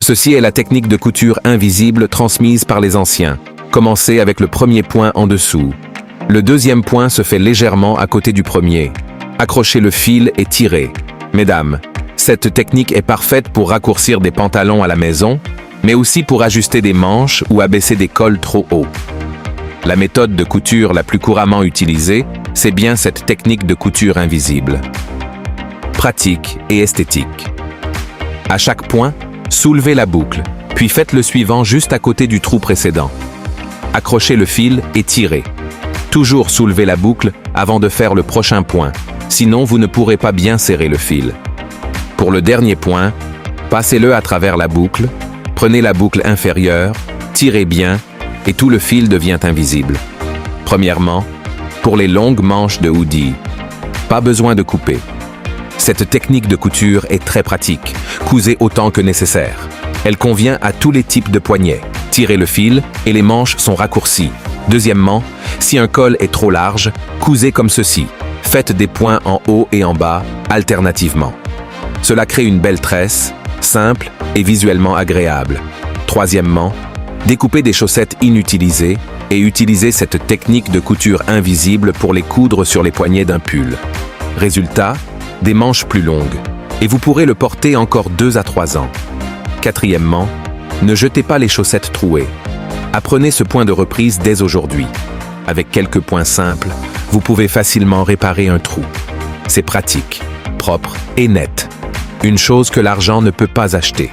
Ceci est la technique de couture invisible transmise par les anciens. Commencez avec le premier point en dessous. Le deuxième point se fait légèrement à côté du premier. Accrochez le fil et tirez. Mesdames, cette technique est parfaite pour raccourcir des pantalons à la maison, mais aussi pour ajuster des manches ou abaisser des cols trop hauts. La méthode de couture la plus couramment utilisée, c'est bien cette technique de couture invisible. Pratique et esthétique. À chaque point, soulevez la boucle, puis faites le suivant juste à côté du trou précédent. Accrochez le fil et tirez. Toujours soulevez la boucle avant de faire le prochain point, sinon vous ne pourrez pas bien serrer le fil. Pour le dernier point, passez-le à travers la boucle, prenez la boucle inférieure, tirez bien et tout le fil devient invisible. Premièrement, pour les longues manches de hoodie, pas besoin de couper. Cette technique de couture est très pratique, cousez autant que nécessaire. Elle convient à tous les types de poignets. Tirez le fil et les manches sont raccourcies. Deuxièmement, si un col est trop large, cousez comme ceci. Faites des points en haut et en bas, alternativement. Cela crée une belle tresse, simple et visuellement agréable. Troisièmement, découpez des chaussettes inutilisées et utilisez cette technique de couture invisible pour les coudre sur les poignets d'un pull. Résultat, des manches plus longues, et vous pourrez le porter encore 2 à 3 ans. Quatrièmement, ne jetez pas les chaussettes trouées. Apprenez ce point de reprise dès aujourd'hui. Avec quelques points simples, vous pouvez facilement réparer un trou. C'est pratique, propre et net. Une chose que l'argent ne peut pas acheter.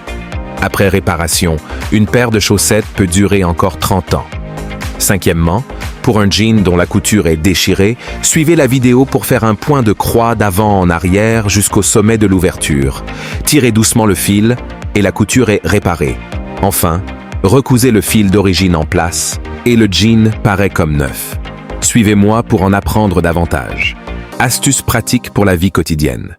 Après réparation, une paire de chaussettes peut durer encore 30 ans. Cinquièmement, pour un jean dont la couture est déchirée, suivez la vidéo pour faire un point de croix d'avant en arrière jusqu'au sommet de l'ouverture. Tirez doucement le fil et la couture est réparée. Enfin, recousez le fil d'origine en place et le jean paraît comme neuf. Suivez-moi pour en apprendre davantage. Astuces pratiques pour la vie quotidienne.